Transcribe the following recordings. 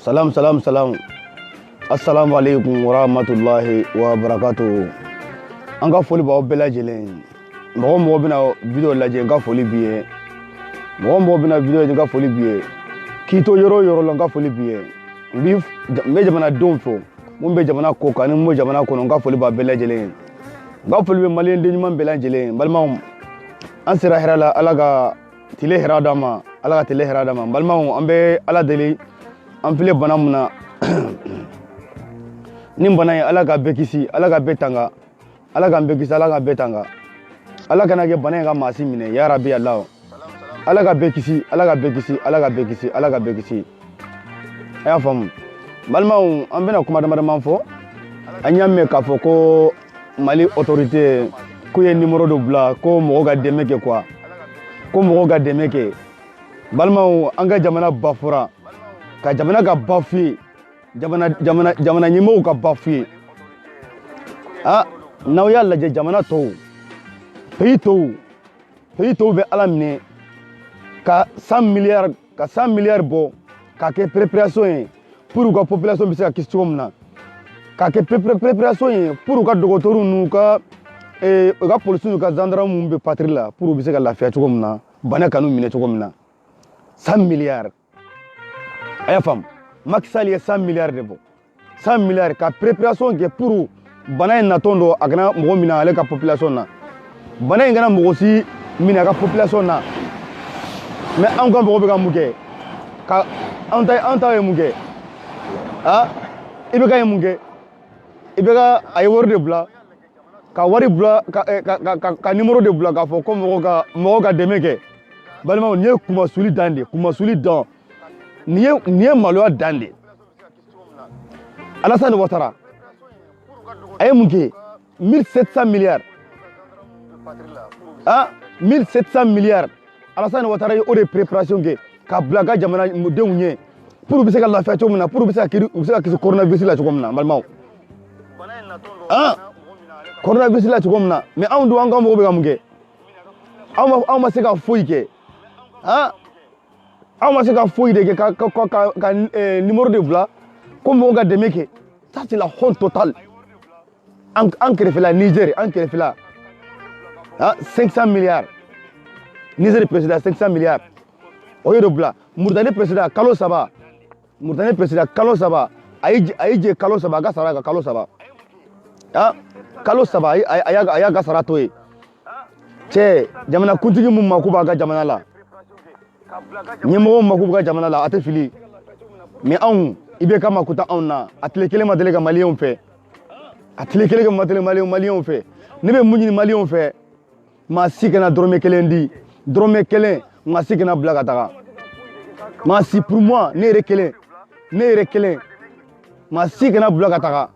Salam, salam, salam. Assalamu alaikum wa rahmatullahi wa barakatuh. An ka foli b'aw bɛɛ lajɛlen. Mɔgɔ mɔgɔ bɛna video lajɛ n ka foli b'i ye. Mɔgɔ mɔgɔ bɛna video lajɛ n ka foli b'i ye. K'i to yɔrɔ o yɔrɔ la n ka foli b'i ye. N bɛ jamanadenw fo mun bɛ jamana kɔ kan ni mun bɛ jamana kɔnɔ n ka foli b'a bɛɛ lajɛlen ye. N ka foli bɛ maliyɛn den ɲuman bɛɛ lajɛlen ye. N balimaw an sera hɛrɛ la Ala ka tile hɛrɛ d'an ma. Ala ka tile hɛrɛ d'an ma. N balimaw an bɛ Ala deli an filɛ bana mun na ni bana ye Ala ka bɛɛ kisi Ala ka bɛɛ tanga Ala ka bɛɛ kisi Ala ka bɛɛ tanga Ala kana kɛ bana in ka maa si minɛ ya Rabbi Allah Ala ka bɛɛ kisi Ala ka bɛɛ kisi Ala ka bɛɛ kisi Ala ka bɛɛ kisi a y'a faamu balimaw an bɛna kuma damadama fɔ an y'a mɛn k'a fɔ ko Mali autorité k'u ye numéro dɔ bila ko mɔgɔw ka dɛmɛ kɛ quoi ko mɔgɔw ka dɛmɛ kɛ balimaw an ka jamana bafura ka jamana ka bafuye jamana ɲɛmɔgɔw ka bafuye n'aw y'a lajɛ jamana tɔw pays tɔw bɛ Ala minɛ ka 100 milliards bɔ k'a kɛ préparation ye pour u ka population bɛ se ka kisi cogo min na k'a kɛ préparation ye pour u ka dɔgɔtɔrɔw n'u ka policiers n'u ka gendarmes bɛ patrouille la pour u bɛ se ka lafiya cogo min na bana kan'u minɛ cogo min na 100 milliards a y'a faamu Macky Sall ye 100 milliards de bɔ 100 milliards ka préparation kɛ pour bana in natɔn dɔ a kana mɔgɔ minɛ ale ka population na bana in kana mɔgɔ si minɛ a ka population na mais anw ka mɔgɔ bɛ ka mun kɛ ka anw ta ye mun kɛ i bɛ ka ye mun kɛ i bɛ ka a ye wari de bila ka wari bila ka numéro de bila k'a fɔ ko mɔgɔ ka dɛmɛ kɛ balimaw nin ye kumasuli dan de kumasuli dan nin ye maloya dan de Alassane Ouattara a ye mun kɛ 1700 milliards 1700 milliards Alassane Ouattara ye o de préparation kɛ ka bila ka jamanadenw ɲɛ pour u bɛ se ka lafiya cogo min na pour u bɛ se ka kisi coronavirus la cogo min na balimaw coronavirus la cogo min na mais anw dun an ka mɔgɔw bɛ ka mun kɛ anw ma se ka foyi kɛ aw ma se ka foyi de kɛ ka numéro de bila ko mɔgɔw ka dɛmɛ kɛ ça c'est la honte totale an kɛrɛfɛla Niger an kɛrɛfɛla 500 milliards Niger président 500 milliards o ye de bila Mauritanie président kalo saba a ye jɛ kalo saba a ka sara kan kalo saba kalo saba a y'a ka sara to ye cɛ jamanakuntigi mun mako b'a ka jamana la ɲɛmɔgɔw mako b'u ka jamana la a tɛ fili mais anw IBK mako tɛ anw na a tile kelen ma deli ka maliyɛnw fɛ a tile kelen ma deli maliyɛnw fɛ ne bɛ mun ɲini maliyɛnw fɛ maa si kana dɔrɔmɛ kelen di dɔrɔmɛ kelen maa si kana bila ka taga maa si pour moi ne yɛrɛ kelen maa si kana bila ka taga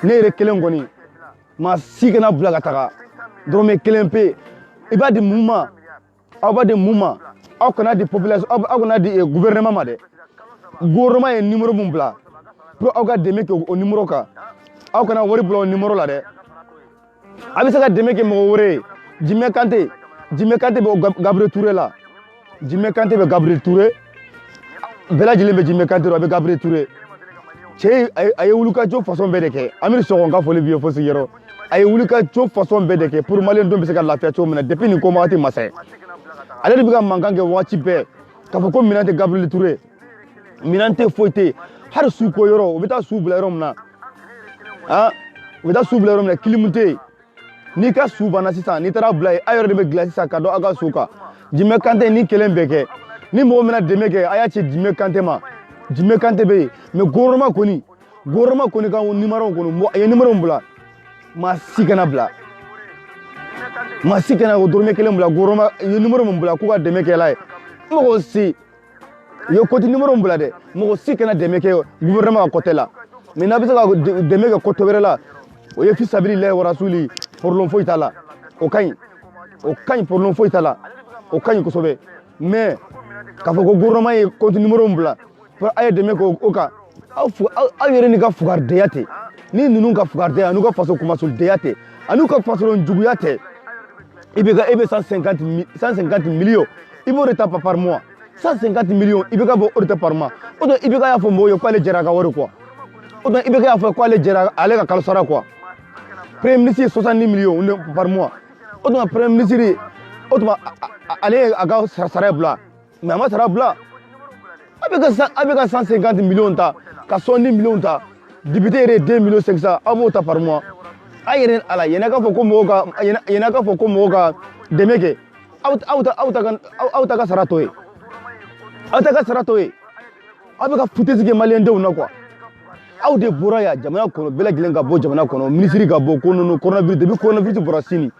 ne yɛrɛ kelen kɔni maa si kana bila ka taga dɔrɔmɛ kelen pe i b'a di mun ma aw b'a di mun ma aw kana di population aw kana di gouvernement ma dɛ gouvernement ye numéro mun bila pour aw ka dɛmɛ kɛ o numéro kan aw kana wari bila o numéro la dɛ a bɛ se ka dɛmɛ kɛ mɔgɔ wɛrɛ ye Jimé Kanté bɛ Gabriel Touré la Jimé Kanté bɛ Gabriel Touré bɛɛ lajɛlen bɛ Jimé Kanté la a bɛ Gabriel Touré cɛ a ye wulikajɔ façon bɛɛ de kɛ Amiri Sɔgɔn ka foli b'i ye fo sigiyɔrɔ a ye wulikajɔ façon bɛɛ de kɛ pour maliyɛn denw bɛ se ka lafiya cogo min na depuis nin ko wagati ma se ale de bɛ ka mankan kɛ waati bɛɛ k'a fɔ ko minɛn tɛ Gabriel Touré minɛn tɛ foyi tɛ hali su ko yɔrɔ u bɛ taa su bila yɔrɔ min na u bɛ taa su bila yɔrɔ min na clim tɛ yen n'i ka su banna sisan n'i taara bila yen a yɛrɛ de bɛ dilan sisan ka dɔn aw ka su kan Jimé Kanté ni kelen bɛɛ kɛ ni mɔgɔ min na dɛmɛ kɛ a y'a ci Jimé Kanté ma Jimé Kanté bɛ yen mais gouvernement kɔni ka numéro kɔni a ye numéro bila maa si kana bila maa si kana o dɔrɔmɛ kelen bila gouvernement ye numéro min bila k'u ka dɛmɛ kɛ la ye mɔgɔ si u ye côté numéro min bila dɛ mɔgɔ si kana dɛmɛ kɛ gouvernement ka côté la mais n'a bɛ se ka dɛmɛ kɛ côté wɛrɛ la o ye fi sabilillahi wa rasuli problème foyi t'a la o ka ɲi problème foyi t'a la o ka ɲi kosɛbɛ mais k'a fɔ ko gouvernement ye côté numéro min bila pour a ye dɛmɛ kɛ o kan aw yɛrɛ ni ka fugaridenya tɛ ni ninnu ka fugaridenya n'u ka faso kumasolidenya tɛ an'u ka fasolon juguya tɛ e bɛ 150 millions i b'o de ta par mois 150 millions i bɛ ka bɔ o de tɛ par mois o don i bɛ ka y'a fɔ mɔgɔw ye k'ale jɛra a ka wari quoi o don i bɛ ka y'a fɔ k'ale jɛra ale ka kalo sara quoi premier ministre 70 millions par mois o don premier ministre o tuma ale a ka sara bila mais a ma sara bila a bɛ ka 150 millions ta ka 70 millions ta député yɛrɛ 2 millions 500 aw b'o ta par mois a yɛrɛ ala yɛnɛ k'a fɔ ko mɔgɔw ka dɛmɛ kɛ aw ta ka sara to ye aw ta ka sara to ye aw bɛ ka foutaise kɛ maliyɛndenw na quoi aw de bɔra yan jamana kɔnɔ bɛɛ lajɛlen ka bɔ jamana kɔnɔ ministre ka bɔ ko non coronavirus depuis coronavirus bɔra sini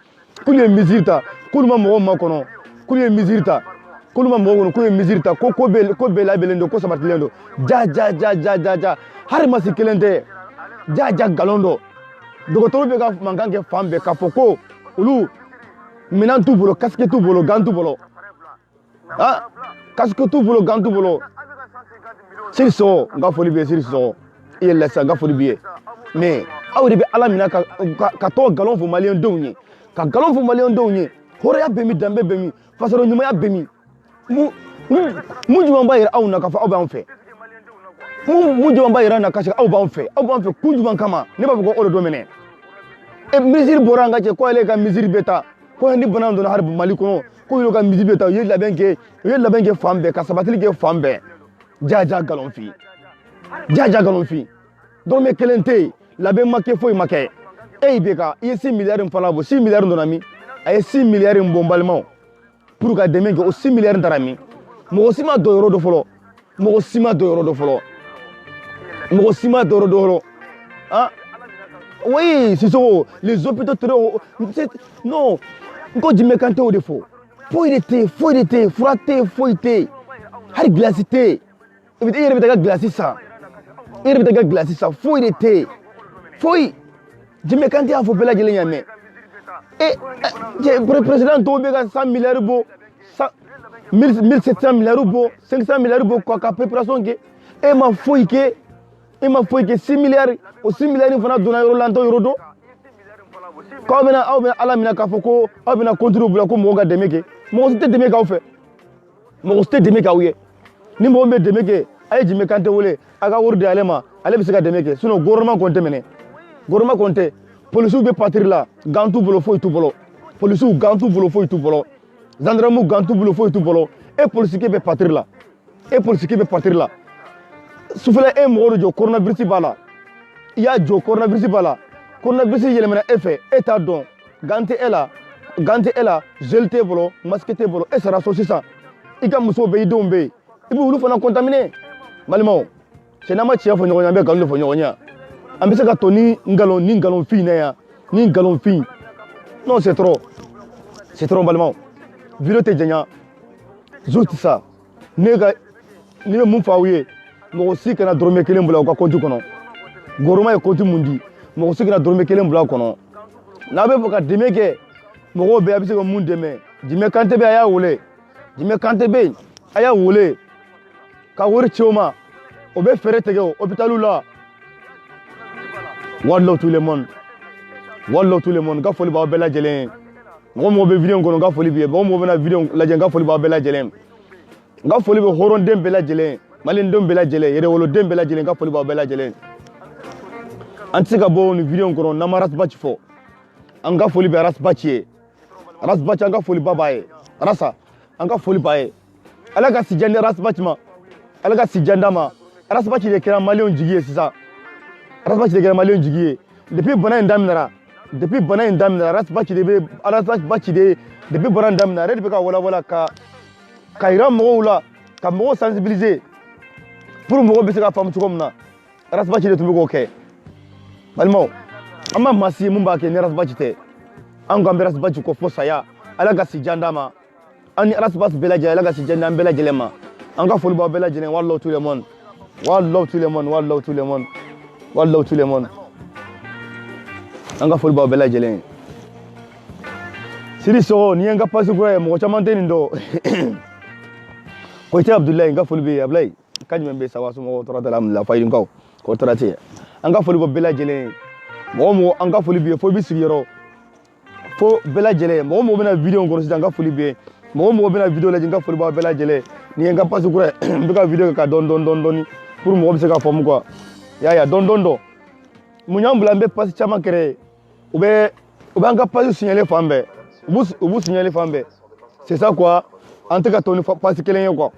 k'olu ye mesure ta k'olu ma mɔgɔw makɔnɔ k'olu ye mesure ta k'olu ma mɔgɔw kɔnɔ k'olu ye mesure ta ko bɛɛ labɛnnen don ko sabatilen don ja hali masi kelen tɛ ja galon dɔ dɔgɔtɔrɔw bɛ ka mankan kɛ fan bɛɛ k'a fɔ ko olu minɛn t'u bolo casque t'u bolo gant t'u bolo casque t'u bolo gant t'u bolo Siri Sɔgɔ n ka foli b'i ye Siri Sɔgɔ i ye lasa n ka foli b'i ye mais aw de bɛ ala minɛ ka tɔgɔ nkalon fɔ maliyɛndenw ye ka nkalon fɔ maliyɛndenw ye hɔrɔnya bɛ min danbe bɛ min fasɔrɔ ɲumanya bɛ min mun jumɛn b'a jira aw na k'a fɔ aw b'an fɛ mun jumɛn b'a jira na kasi aw b'an fɛ kun jumɛn kama ne b'a fɔ ko o de don minɛ misiri bɔra an ka cɛ ko ale ka misiri bɛ taa ko ni bana donna hali mali kɔnɔ ko yɛrɛ ka misiri bɛ taa u ye labɛn kɛ fan bɛɛ ka sabatili kɛ fan bɛɛ ja galon fi dɔrɔmɛ kelen tɛ yen labɛn ma kɛ foyi ma kɛ e bɛ ka i ye 6 milliards fana bɔ 6 milliards donna min a ye 6 milliards bɔ n balimaw pour ka dɛmɛ kɛ o 6 milliards taara min mɔgɔ si ma dɔ yɔrɔ dɔ fɔlɔ oui Sissoko les hôpitaux non ko Jimé Kanté o de fɔ foyi de tɛ yen fura tɛ yen foyi tɛ yen hali glace tɛ yen i yɛrɛ bɛ taa ka glace san foyi de tɛ yen foyi Jimé Kanté y'a fɔ bɛɛ lajɛlen ɲa mɛ président tɔw bɛ ka 100 milliards bɔ 1700 milliards bɔ 500 milliards bɔ ka préparation kɛ e ma foyi kɛ 6 milliards o 6 milliards fana donna yɔrɔ la an t'o yɔrɔ dɔn k'aw bɛna ala minɛ k'a fɔ ko aw bɛna contrôle bila ko mɔgɔw ka dɛmɛ kɛ mɔgɔ si tɛ dɛmɛ k'aw fɛ mɔgɔ si tɛ dɛmɛ k'aw ye ni mɔgɔ min bɛ dɛmɛ kɛ a ye Jimé Kanté wele a ka wari di ale ma ale bɛ se ka dɛmɛ kɛ sinon gouvernement kɔni tɛ minɛ gouvernement kɔni tɛ policiers bɛ patrouille la gant t'u bolo foyi t'u bolo policiers gant t'u bolo foyi t'u bolo gendarmes gant t'u bolo foyi t'u bolo e policiers bɛ patrouille la sufɛla e mɔgɔ de jɔ coronavirus b'a la i y'a jɔ coronavirus b'a la coronavirus yɛlɛmana e fɛ e t'a dɔn gant tɛ e la gel t'e bolo masque t'e bolo e sara so sisan i ka musow bɛ yen i denw bɛ yen i bɛ olu fana contaminer balimaw cɛ n'an ma tiɲɛ fɔ ɲɔgɔn ye an bɛ nkalon de fɔ ɲɔgɔn ye an bɛ se ka to ni nkalonfin na yan ni nkalonfin non c'est trop balimaw video tɛ janya juste ça ne bɛ mun fɔ aw ye mɔgɔ si kana dɔrɔmɛ kelen bila u ka compte kɔnɔ gouvernement ye compte mun di mɔgɔ si kana dɔrɔmɛ kelen bila a kɔnɔ n'a bɛ fɛ ka dɛmɛ kɛ mɔgɔw bɛ a bɛ se ka mun dɛmɛ Jimé Kanté bɛ a y'a wele Jimé Kanté bɛ yen a y'a wele ka wari ci o ma o bɛ fɛɛrɛ tigɛ o hôpitaliw la one love tout le monde n ka foli b'aw bɛɛ lajɛlen ye mɔgɔ bɛ video kɔnɔ n ka foli b'i ye mɔgɔ bɛna video lajɛ n ka foli b'aw bɛɛ lajɛlen n ka foli bɛ hɔrɔnden bɛɛ lajɛlen maliyɛndenw bɛɛ lajɛlen yɛrɛwoloden bɛɛ lajɛlen n ka foli b'aw bɛɛ lajɛlen an tɛ se ka bɔ nin video kɔnɔ n'an ma Rasbachi fɔ an ka foli bɛ Rasbachi ye Rasbachi an ka foli ba b'a ye Rasa an ka foli b'a ye ala ka si jandi Rasbachi ma ala ka si janda ma Rasbachi de kɛra maliyɛnw jigi ye sisan depuis bana in daminɛra Rasbachi de depuis bana in daminɛra ale de bɛ ka walawala ka yira mɔgɔw la ka mɔgɔw sensibiliser pour mɔgɔw bɛ se ka faamu cogo min na Rasbachi de tun bɛ k'o kɛ balimaw an ma maa si ye mun b'a kɛ ni Rasbachi tɛ an k'an bɛ Rasbachi kɔ fo saya ala ka si janda ma an ni Rasbachi bɛɛ lajɛlen ala ka si janda an bɛɛ lajɛlen ma an ka foli b'aw bɛɛ lajɛlen one love tout le monde an ka foli b'aw bɛɛ lajɛlen Siri Sɔgɔ ni ye n ka pasi kura ye mɔgɔ caman tɛ nin dɔn Koyite Abdulayi n ka foli bɛ yen Abdulayi ka jumɛn bɛ yen sawa somɔgɔw tɔɔrɔ tɛ la alhamdulilayi fayirikaw k'o tɔɔrɔ tɛ yen an ka foli b'aw bɛɛ lajɛlen mɔgɔ an ka foli bɛ yen fo i bɛ sigiyɔrɔ fo bɛɛ lajɛlen mɔgɔ bɛna video kɔnɔ sisan n ka foli bɛ yen mɔgɔ bɛna video lajɛ n ka foli b'aw bɛɛ lajɛlen ni en ka passe kura n bɛ ka vidéo kɛ ka dɔɔni pour mɔgɔ bɛ se ka faamu quoi y'a dɔɔni mun y'an bila n bɛ passe caman créer u bɛ an ka passe signaler fan bɛɛ u b'u signaler fan bɛɛ c'est ça quoi an tɛ ka tɔ ni passe kelen ye quoi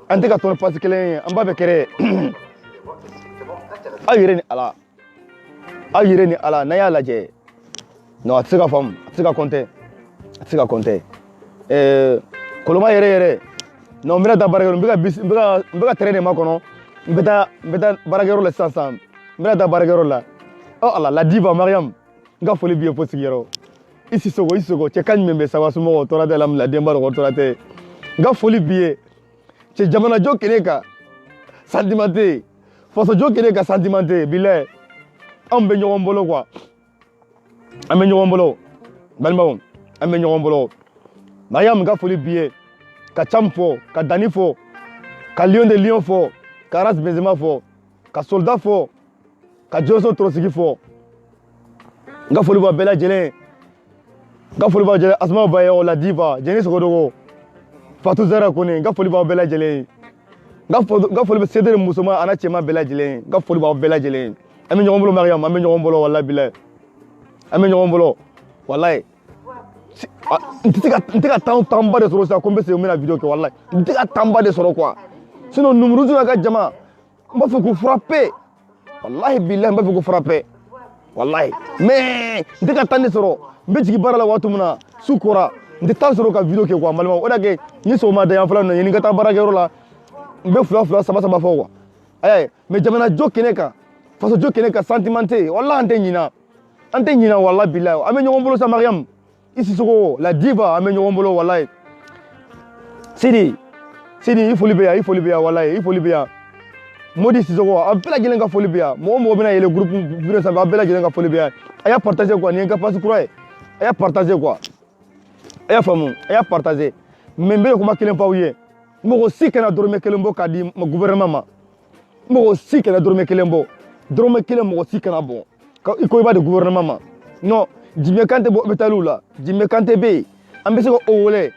an tɛ ka tɔ ni passe kelen ye an b'a bɛ créer aw yɛrɛ ni ala n'a y'a lajɛ non a tɛ se ka faamu a tɛ se ka compter koloma yɛrɛ non n bɛna taa baarakɛyɔrɔ n bɛ ka terrain de makɔnɔ n bɛ taa baarakɛyɔrɔ la sisan n bɛna taa baarakɛyɔrɔ la oh ala la diva Mariam n ka foli b'i ye fo sigiyɔrɔ i Sisoko cɛ ka ɲuman bɛ sawa somɔgɔw tɔɔrɔ tɛ alhamdulilayi denba dɔgɔ tɔɔrɔ tɛ n ka foli b'i ye cɛ jamanajɔ kɛlen ka sentimenté fasojɔ kɛlen ka sentimenté bilaye anw bɛ ɲɔgɔn bolo quoi an bɛ ɲɔgɔn bolo balimaw an bɛ ɲɔgɔn bolo Mariam n ka foli b'i ye ka Cham fɔ ka Dani fɔ ka Lion de Lion fɔ ka Aras Benzema fɔ ka Soldat fɔ ka Johnson Trosigi fɔ n ka foli b'a bɛɛ lajɛlen n ka foli b'a lajɛlen Asma Bayo la diva Jeni Sogodogo Fatou Zara Kone n ka foli b'aw bɛɛ lajɛlen n ka foli bɛ Cédric Musoma a n'a cɛman bɛɛ lajɛlen n ka foli b'aw bɛɛ lajɛlen an bɛ ɲɔgɔn bolo Mariam an bɛ ɲɔgɔn bolo walahi bilaye an bɛ ɲɔgɔn bolo walahi n tɛ ka temps ba de sɔrɔ sisan ko n bɛ segin n bɛna vidéo kɛ walahi n tɛ ka temps ba de sɔrɔ quoi sinon Numuruzu n'a ka jama n b'a fɛ k'u frapper walahi bilahi n b'a fɛ k'u frapper walahi mais n tɛ ka temps de sɔrɔ n bɛ jigin baara la waati min na su kora n tɛ temps sɔrɔ ka vidéo kɛ quoi balimaw o de kɛ ni sɔgɔma da yan fɔlɔ nin ye n ka taa baarakɛyɔrɔ la n bɛ fila saba fɔ quoi ayi mais jamanajɔ kɛnɛ kan fasojɔ kɛnɛ kan sentimenté walahi an tɛ ɲina walahi bilahi an bɛ ɲɔgɔn bolo sa Mariam i Sisoko la diva an bɛ ɲɔgɔn bolo walahi Sidi i foli bɛ yan walahi i foli bɛ yan Modi Sisoko a bɛɛ lajɛlen ka foli bɛ yan mɔgɔ bɛna yɛlɛ groupe vidéo sanfɛ a bɛɛ lajɛlen ka foli bɛ yan a y'a partager quoi nin ye n ka passe kura ye a y'a partager quoi a y'a faamu a y'a partager mais n bɛ kuma kelen f'aw ye mɔgɔ si kana dɔrɔmɛ kelen bɔ k'a di gouvernement ma mɔgɔ si kana dɔrɔmɛ kelen bɔ dɔrɔmɛ kelen mɔgɔ si kana bɔ i ko i b'a di gouvernement ma non Jimé Kanté bɔ hôpitaliw la Jimé Kanté bɛ yen an bɛ se k'o wele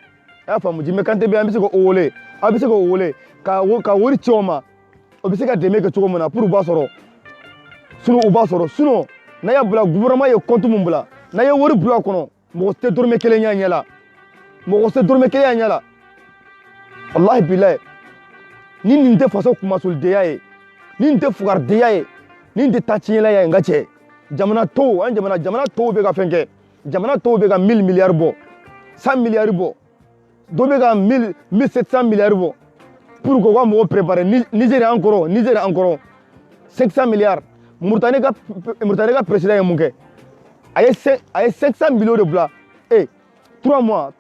a y'a faamu Jimé Kanté bɛ yen an bɛ se k'o wele a bɛ se k'o wele ka wari ci o ma o bɛ se ka dɛmɛ kɛ cogo min na pour u b'a sɔrɔ sinon n'a y'a bila gouvernement ye compte min bila n'a ye wari bila a kɔnɔ mɔgɔ tɛ dɔrɔmɛ kelen y'a ɲɛ la wallahi bilaye ni nin tɛ faso kumasolidenya ye ni nin tɛ fugaridenya ye ni nin tɛ taaciyɛlaya ye n ka cɛ jamana tɔw bɛ ka fɛn kɛ jamana tɔw bɛ ka 1000 milliards bɔ 100 milliards bɔ dɔ bɛ ka 1700 milliards bɔ pour que u ka mɔgɔw préparer Niger an kɔrɔ 500 milliards Mauritanie ka président ye mun kɛ a ye 500 millions de bila 3 mois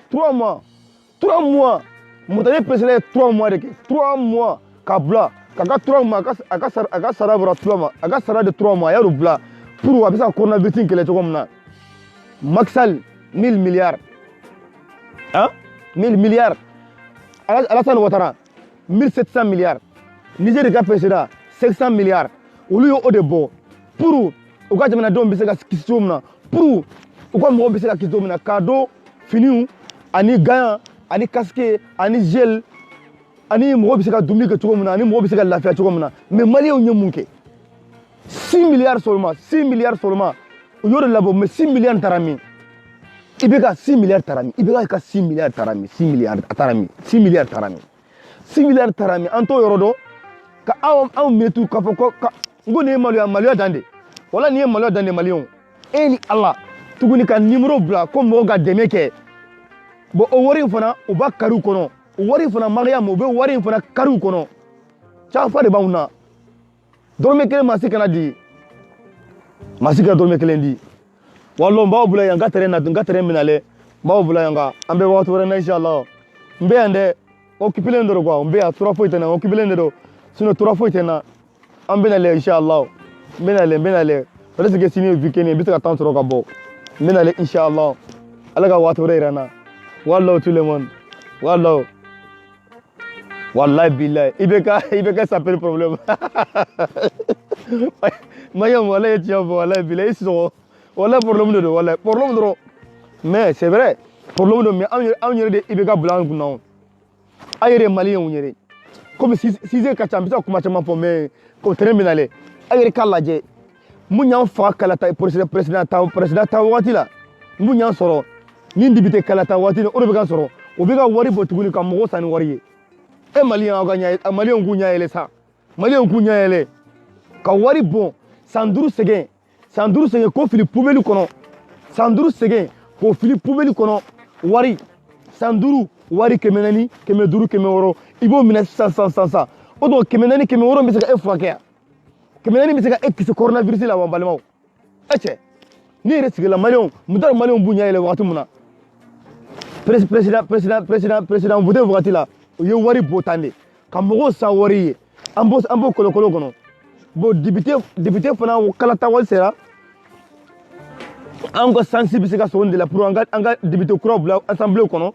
Mauritanie président ye 3 mois de kɛ 3 mois ka bila k'a ka 3 mois a ka sara bɔra 3 mois a ka sara de 3 mois a y'o bila pour a bɛ se ka coronavirus kɛlɛ cogo min na Macky Sall 1000 milliards 1000 milliards Alassane Ouattara 1700 milliards Niger ka président 500 milliards olu ye o de bɔ pour u ka jamanadenw bɛ se ka kisi cogo min na pour u ka mɔgɔw bɛ se ka kisi cogo min na k'a don finiw ani gants ani casque ani gel ani mɔgɔw bɛ se ka dumuni kɛ cogo min na ani mɔgɔw bɛ se ka lafiya cogo min na mais maliyɛnw ye mun kɛ 6 milliards seulement u y'o de labɔ mais 6 milliards taara min i bɛ ka 6 milliards taara min an t'o yɔrɔ dɔn ka anw metu k'a fɔ ko n ko nin ye maloya dan de wala nin ye maloya dan de maliyɛnw e ni ala tuguni ka numéro bila ko mɔgɔw ka dɛmɛ kɛ bon o wari in fana u b'a kari u kɔnɔ o wari in fana Mariam u bɛ wari in fana kari u kɔnɔ cafa de b'anw na dɔrɔmɛ kelen maa si kana di maa si ka dɔrɔmɛ kelen di walahi n b'aw bila yan n ka terrain minalen n b'aw bila yan nka an bɛ waati wɛrɛ na inshallah n bɛ yan dɛ occupelen de don quoi n bɛ yan tura foyi tɛ n na occupelen de don sinon tura foyi tɛ n na an bɛ nalen inshallah n bɛ nalen peut être que sini ye weekend ye n bɛ se ka temps sɔrɔ ka bɔ n bɛ nalen inshallah ala ka waati wɛrɛ yira n na wallahi tout le monde wallahi billahi i bɛ ka s'appelle problème Mariam wallahi ye tiɲɛ fɔ wallahi billahi i sɔgɔ wallahi problème de don wallahi problème dɔrɔn mais c'est vrai problème don mais anw yɛrɛ de i bɛ ka bila an kunna ayere malien unyere comme si ka chambisa kuma chama fo mais ko terminale ayere kala je munya fa kala ta president ta wati la munya soro ni député kala ta wati o be kan soro o be ka wari botuguni ka mo sani wari e malien ga nya malien gunya ele sa malien gunya ele ka wari bon sanduru segen ko fili poubelle kono sanduru segen ko fili poubelle kono wari sanduru wari kemenani kemeduru kemeworo ibo mina sa o do kemenani kemeworo mi se ka e fuake kemenani mi se ka e kisi coronavirus la wan balmaw eche ni resigla malien mudar malien bunya ele wakati muna président voté wakati la ye wari botande kamogo sa wari ambo kolokolo kono bo député fana kalata wal sera anga sensibiliser ka sonde la pour anga député kura bla assemblée kono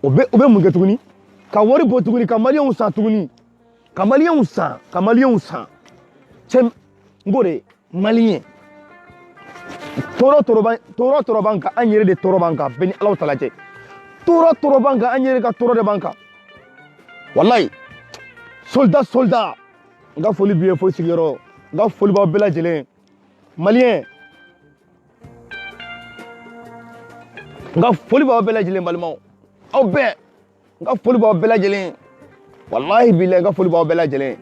obe mun ke tuguni ka wari bo tuguni ka malien sa tuguni ka malien sa chem ngore malien toro banka anyere de toro banka beni Allah taala je toro banka anyere ka toro de banka wallahi soldat nga foli biye fo sigiro nga foli ba bela jelen malien nga foli ba bela jelen balmao aw be nga foli ba bela jelen wallahi billahi nga foli ba bela jelen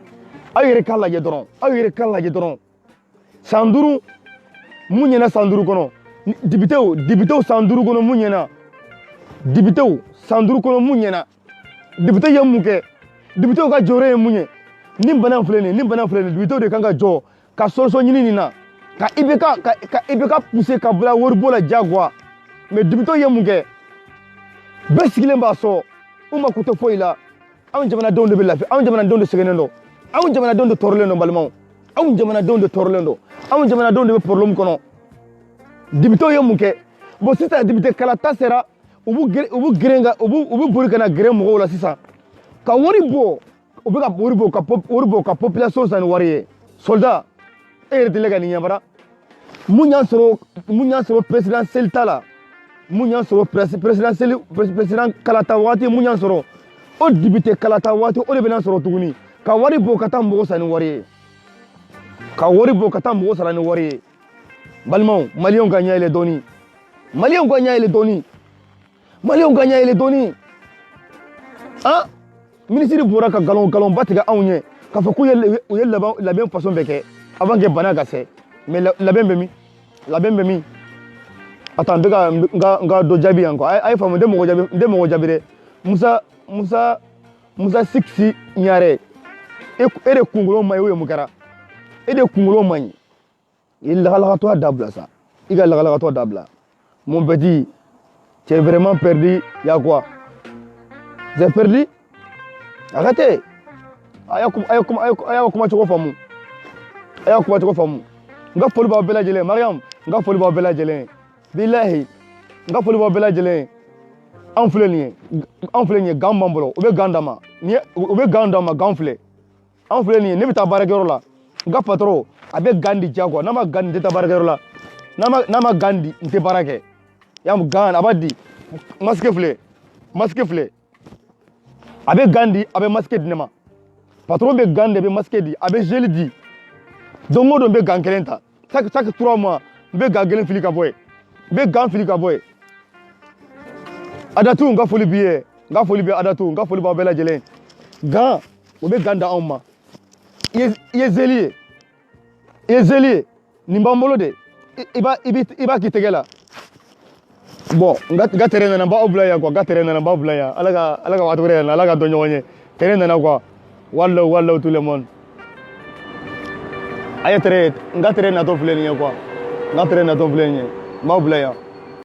ayere kala je doron sanduru munyena sanduru kono député sanduru kono munyena député sanduru kono munyena député yamuke député ka jore munye ni bana flene député de kanga jo ka solution nyini na ka ibeka pousser ka bla worbola jagwa mais député yamuke besigile mbaso uma kuto foila awun jamana don de belafi awun jamana don de segenendo awun jamana don de torlendo balmao awun jamana don de torlendo awun jamana don de problème kono député yamuke bo sita député kala tasera ubu bori kana gere mo la sisa ka wori bo wori bo ka population san wari soldat e de lega ni nyabara munyan soro presidentiel tala munyan soro president kalata wati munyan soro o député kalata wati o de bena soro tuguni ka wari bo kata mo san wari ka wori bo kata mo san wari balmon malien gagna ele doni ah ministre bora ka galon batiga awnye ka fa ku ye la même façon beke avant que bana gase mais la même mi attends nga do jabi encore ay famo de mo jabi de Musa 6 nyare e de kungulo may we mukara e de kungulo may il la to dabla ça il la to dabla mon petit tu es vraiment perdu ya quoi j'ai perdu arrêtez aya kuma choko famu nga foli ba bela jele Mariam nga foli ba bela jele billahi nga foli ba bela jele enfle ni gambambolo obe gandama ganfle enfle ni ne bita barakero la nga patro abe gandi jago nama gandi ta barakero la nama gandi nte barake yam gan abadi maske fle abe gandi abe maske dinema patron be gandi abe maske di abe gel di dongo don be gan kelenta chaque 3 mois be gagelen fili ka boy be gan fili ka boy adatu nga foli biye adatu nga foli ba bela jelen gan o be ganda amma ye zeli ni mbambolo de iba kitegela bon nga terrain na ba oblaya quoi ga terrain na ba oblaya alaga watu rena alaga donyo wonye terrain na quoi wallo tout le monde ay terrain nga terrain na to fleni quoi nga terrain na to fleni ba oblaya